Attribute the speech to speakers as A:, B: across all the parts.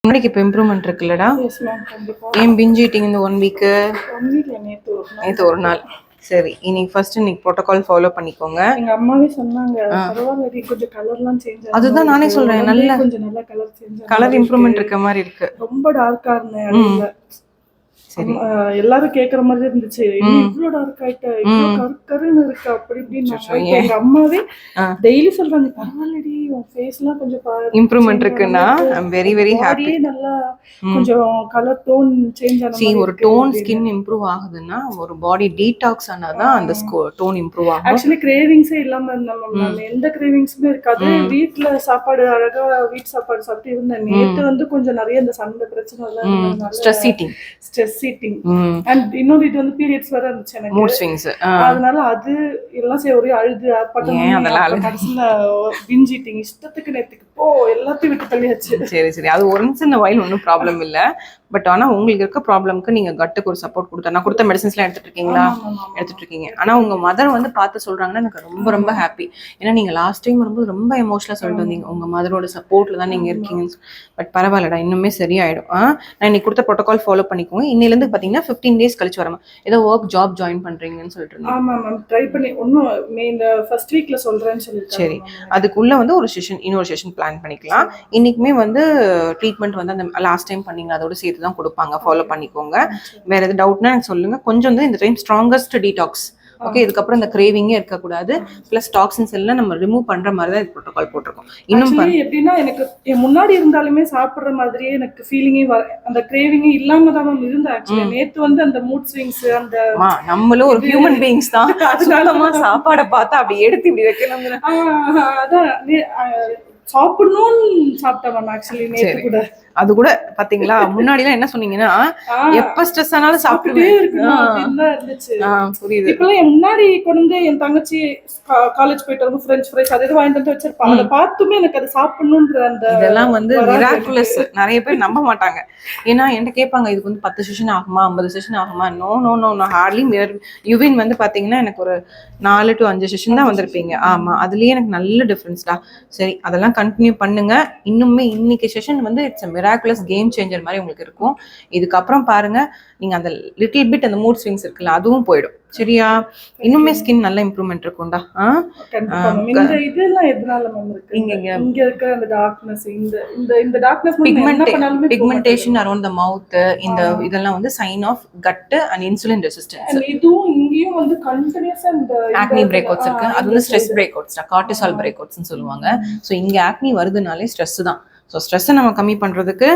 A: முன்னாடிக்கு இப்போ இம்ப்ரூவ்மெண்ட் இருக்குல்லடா? ஏன் pinch eating இந்த 1 வீக்? நேற்று ஒரு நாள். சரி, இன்னைக்கு ப்ரோட்டோகால் ஃபாலோ பண்ணிக்கோங்க.
B: எங்க அம்மாவே சொன்னாங்க பரவாயில்லை கொஞ்சம் கலர்லாம் சேஞ்ச் ஆகுது.
A: அதுதான் நானே சொல்றேன், நல்ல
B: கொஞ்சம் நல்ல கலர் சேஞ்ச்
A: கலர் இம்ப்ரூவ்மெண்ட் இருக்க மாதிரி இருக்கு.
B: ரொம்ப டார்க்கா இருந்தேன். சரி, எல்லாரும் கேக்குற மாதிரி இருந்துச்சு. இவ்வளவு டார்க் ஆயிட்ட, இவ்வளவு கருன்னு இருக்கு அப்படி இப்படின்னு எங்க அம்மாவே டெய்லி சொல்றாங்க, பரவாயில்லடி உன் ஃபேஸ் எல்லாம் கொஞ்சம்
A: இம்ப்ரூவ்மெண்ட் இருக்குன்னா ஐம் வெரி வெரி ஹாப்பி.
B: நல்லா கொஞ்சம் கலர் டோன் சேஞ்ச் ஆன மாதிரி
A: ஒரு டோன் ஸ்கின் இம்ப்ரூவ் ஆகுதுன்னா ஒரு பாடி டீடாக்ஸ் ஆனாதான் அந்த டோன் இம்ப்ரூவ் ஆகும்.
B: ஆக்சுவலி கிரேவிங்ஸே இல்லாம இருந்தோம், எந்த கிரேவிங்ஸுமே இருக்காது. வீட்டுல சாப்பாடு அழகா வீட்டு சாப்பாடு சாப்பிட்டு இருந்தேன். நேத்து கொஞ்சம் நிறைய இந்த சண்டை பிரச்சனை எல்லாம்
A: ஸ்ட்ரெஸ் ஈட்டிங்
B: அண்ட் இன்னொரு இது பீரியட்ஸ் வர இருந்துச்சு எனக்கு,
A: மூட் ஸ்விங்ஸ்.
B: அதனால அது எல்லாம் ஒரே அழுது கடைசியில பிஞ்ச் ஈட்டிங் இஷ்டத்துக்கு நேத்துக்கு எல்லாத்தையும் விட்டு தள்ளியாச்சு.
A: சரி, அது ஒன்ஸ் இன் வைல் ஒன்றும் ப்ராப்ளம் இல்லை. பட் ஆனா உங்களுக்கு இருக்க ப்ராப்ளம்க்கு நீங்க கட்டுக்கு ஒரு சப்போர்ட் கொடுத்தா, நான் கொடுத்த மெடிசன்ஸ்லாம் எடுத்துட்டு இருக்கீங்களா? எடுத்துட்டு இருக்கீங்க. ஆனா உங்க மதர் பார்த்து சொல்றாங்கன்னா எனக்கு ரொம்ப ரொம்ப ஹாப்பி. ஏன்னா நீங்க லாஸ்ட் டைம் வரும்போது ரொம்ப எமோஷனலா சொல்லிட்டு வந்தீங்க, உங்க மதரோட சப்போர்ட்ல தான் நீங்க இருக்கீங்க. பட் பரவாயில்லடா, இன்னுமே சரியாயிடும். நான் இன்னைக்கு கொடுத்த ப்ரோட்டோகால் ஃபாலோ பண்ணிக்கோங்க. இன்னையில இருந்து பாத்தீங்கன்னா 15 days கழிச்சு வரமா ஏதோ ஒர்க் ஜாப் ஜாயின் பண்றீங்கன்னு சொல்லிட்டு இருந்தீங்க.
B: ஆமா மேம், ட்ரை பண்ணி இந்த ஃபர்ஸ்ட் வீக்ல சொல்றேன்னு சொல்லிருக்கேன்.
A: சரி, அதுக்குள்ள ஒரு செஷன், இன்னொரு செஷன் பிளான் பண்ணிக்கலாம். இன்னைக்குமே ட்ரீட்மெண்ட் அந்த லாஸ்ட் டைம் பண்ணீங்க அதோட சேர்த்து தான் கொடுப்பாங்க, ஃபாலோ பண்ணிக்கோங்க. வேற எது டவுட்னா எனக்கு சொல்லுங்க. கொஞ்சம் இந்த டைம் ஸ்ட்ராங்கஸ்ட் டீடாக்ஸ். ஓகே, இதுக்கப்புறம் இந்த கிரேவிங்கே இருக்கக்கூடாது. பிளஸ் டாக்ஸின்ஸ் எல்லாம் நம்ம ரிமூவ் பண்ற மாதிரி தான் ப்ரோட்டோகால் போட்டிருக்கோம். இன்னும்
B: எப்படின்னா எனக்கு முன்னாடி இருந்தாலுமே சாப்பிடுற மாதிரியே எனக்கு ஃபீலிங்கே அந்த கிரேவிங்கே இல்லாம தான் இருந்தேன். ஆக்சுவலி நேத்து அந்த மூட் ஸ்விங்ஸ் அந்த
A: நம்மளும் ஒரு ஹியூமன் பீயிங்ஸ் தான். அதனாலமா சாப்பாடை பார்த்தா அப்படி எடுத்து இப்படி வைக்கணும்.
B: அதான் சாப்பிடணும்னு சாப்பிட்டேன் ஆக்சுவலி நேத்து கூட.
A: அது கூட பாத்தீங்களா, முன்னாடி எல்லாம் என்ன சொன்னீங்கன்னா எப்ப ஸ்ட்ரெஸ் ஆனாலும் சாப்பிட்டே
B: இருந்துச்சு. புரியுது. இப்ப என் முன்னாடி கொண்டு என் தங்கச்சி காலேஜ் போயிட்டு வந்து ஃப்ரெஞ்ச் ஃப்ரைஸ் அது வாங்கிட்டு வந்து வச்சிருப்பாங்க. அதை பார்த்துமே எனக்கு அது சாப்பிடணும்ன்ற அந்த இதெல்லாம்
A: மிராக்குலஸ். நிறைய பேர் நம்ப மாட்டாங்க. ஏன்னா என்கிட்ட கேட்பாங்க, இதுக்கு 10 செஷன் ஆகுமா, 50 செஷன் ஆகுமா? No Hartley. யுவின் பாத்தீங்கன்னா எனக்கு ஒரு 4 to 5 செஷன் தான் வந்திருப்பீங்க. ஆமா, அதுலயே எனக்கு நல்ல டிஃபரன்ஸ்டா. சரி, அதெல்லாம் கண்டினியூ பண்ணுங்க. இன்னுமே இன்னைக்கு session it's miraculous game changer மாதிரி உங்களுக்கு இருக்கும். இதுக்கப்புறம் பாருங்க, நீங்க அந்த லிட்டில் பிட் அந்த மூட் ஸ்விங்ஸ் இருக்குல்ல, அதுவும் போயிடும். சரியா? இன்னுமே ஸ்கின் நல்ல இம்ப்ரூவ்மெண்ட் இருக்கும்டா.
B: இந்த இதெல்லாம் எதனால மேம் இருக்கு? இங்க இருக்க அந்த டார்க்னஸ், இந்த darkness
A: pigmentation around the mouth, இந்த இதெல்லாம் sign of gut and insulin resistance.
B: இதுவும் இங்கேயும் கண்டினியூஸா இந்த
A: ஆக்னி பிரேக் அவுட்ஸ் இருக்கு. அது stress breakouts, cortisol break அவுட்ஸ்னு சொல்லுவாங்க. சோ இங்க ஆக்னி வருதுனாலே ஸ்ட்ரெஸ் தான். ஸோ ஸ்ட்ரெஸ்ஸை நம்ம கம்மி பண்ணுறதுக்கு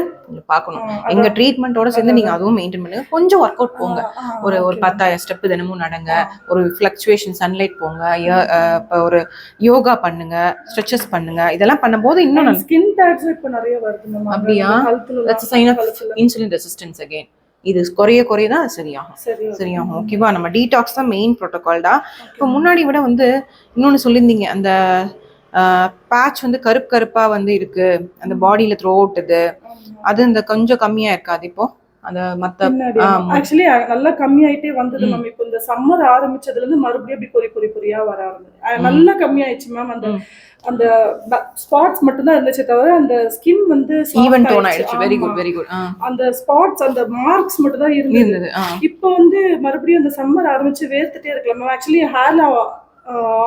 A: பார்க்கணும். எங்கள் ட்ரீட்மெண்ட்டோட சேர்ந்து நீங்கள் அதுவும் மெயின்டைன் பண்ணுங்க. கொஞ்சம் ஒர்க் அவுட் போங்க. ஒரு 10,000 ஸ்டெப்பு தினமும் நடங்க. ஒரு ஃப்ளக்சுவேஷன் சன்லைட் போங்க. இப்போ ஒரு யோகா பண்ணுங்க, ஸ்ட்ரெச்சஸ் பண்ணுங்க. இதெல்லாம் பண்ணும்போது இன்னும்
B: ஸ்கின் டேக்ஸ் இப்போ நிறைய வருது.
A: அப்படியா? That's sign of insulin resistance again. இது குறைய தான் சரியாகும். ஓகேவா? நம்ம டீடாக்ஸ் தான் மெயின் ப்ரோட்டோகால்டா. இப்போ முன்னாடி விட இன்னொன்று சொல்லியிருந்தீங்க, அந்த பேட்ச் கருப்பா இருக்கு அந்த பாடியில த்ரோ அவுட். அது இந்த கொஞ்சம் கம்மியா இருக்காது இப்போ? அந்த மத்த
B: ஆக்சுவலி நல்லா கம்மியாயிட்டே வந்தது மேம். இப்போ இந்த சம்மர் ஆரம்பிச்சதுல இருந்து மறுபடியும் அப்படி பொறியா வர ஆரம்பிச்சு நல்லா கம்மியாயிடுச்சு மேம். அந்த ஸ்பாட்ஸ் மட்டும் தான் இருந்துச்சே தவிர அந்த ஸ்கின்
A: ஈவன் டோன் ஆயிடுச்சு. Very good.
B: அந்த ஸ்பாட்ஸ், அந்த மார்க்ஸ் மட்டும் தான் இருந்தது. இப்போ மறுபடியும் அந்த சம்மர் ஆரம்பிச்சு வேர்த்துட்டே இருக்கலாம் மேம். ஆக்சுவலி ஹேர்ல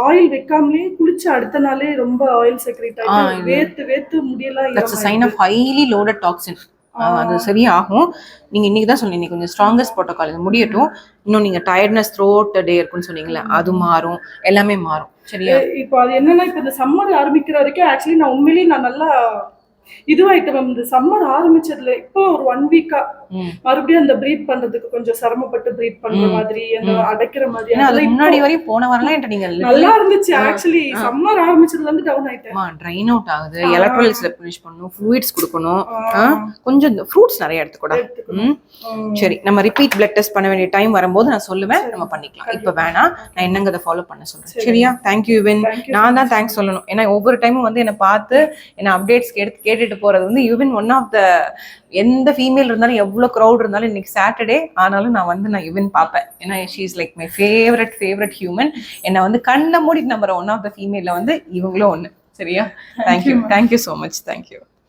B: ஆயில் வைக்காமலே குளிச்சு அடுத்த நாளே ரொம்ப ஆயில் செக்ரேட் ஆகி வேர்த்து முடியலாம்.
A: That's a sign of highly loaded toxin. அது சரியாகும். நீங்க இன்னைக்கு தான் சொன்னீங்க கொஞ்சம் ஸ்ட்ராங்கஸ்ட் ப்ரோட்டோகால் இது முடியட்டும். இன்னும் நீங்க டயர்ட்னஸ் த்ரூ அவுட் தி டே இருக்குன்னு சொன்னீங்களே, அது மாறும், எல்லாமே மாறும். சரியா?
B: இப்போ அது என்னன்னா, இப்போ இந்த சம்மர் ஆரம்பிக்கிற வரைக்கும் ஆக்சுவலி நான் உண்மையிலேயே நல்லா இதுவாயிட்டு மேம். இந்த சம்மர் ஆரம்பிச்சதுல இப்போ ஒரு 1 வீக்கா மறுபடியும் அந்த பிரீத் பண்றதுக்கு கொஞ்சம் சிரமப்பட்டு பிரீத் பண்ற மாதிரி, அந்த அடைக்கிற மாதிரி.
A: முன்னாடி வரையும் போன வாரம்லாம் நீங்க
B: நல்லா இருந்துச்சு. ஆக்சுவலி சம்மர் ஆரம்பிச்சதுல இருந்து டவுன் ஆயிட்டேன்.
A: ட்ரைன் அவுட் ஆகுது. எலக்ட்ரோலைட்ஸ் ரெப்ளனிஷ் பண்ணனும், ஃப்ளூயிட்ஸ் கொடுக்கணும், கொஞ்சம் ஃப்ரூட்ஸ் நிறைய எடுத்துக்கூட. சரி, நம்ம ரிப்பீட் பிளட் டெஸ்ட் பண்ண வேண்டிய டைம் வரும்போது நான் சொல்லுவேன், நம்ம பண்ணிக்கலாம். இப்ப வேணாம், நான் என்னங்கதை ஃபாலோ பண்ண சொல்றேன். சரியா? தேங்க்யூ யுவின். நான் தான் தேங்க்ஸ் சொல்லணும். ஏன்னா ஒவ்வொரு டைமும் என்னை பார்த்து என்ன அப்டேட்ஸ் கேட்டுட்டு போறது யுவின் ஒன் ஆஃப் த. எந்த ஃபீமேல் இருந்தாலும் எவ்வளவு க்ரௌட் இருந்தாலும் இன்னைக்கு சாட்டர்டே ஆனாலும் நான் யுவின் பார்ப்பேன். ஏன்னா she is like my favourite human. என்னை கண்ண மூடி நம்புற ஒன் ஆஃப் த ஃபீமேல்ல இவங்களும் ஒண்ணு. சரியா? Thank you so much. தேங்க்யூ.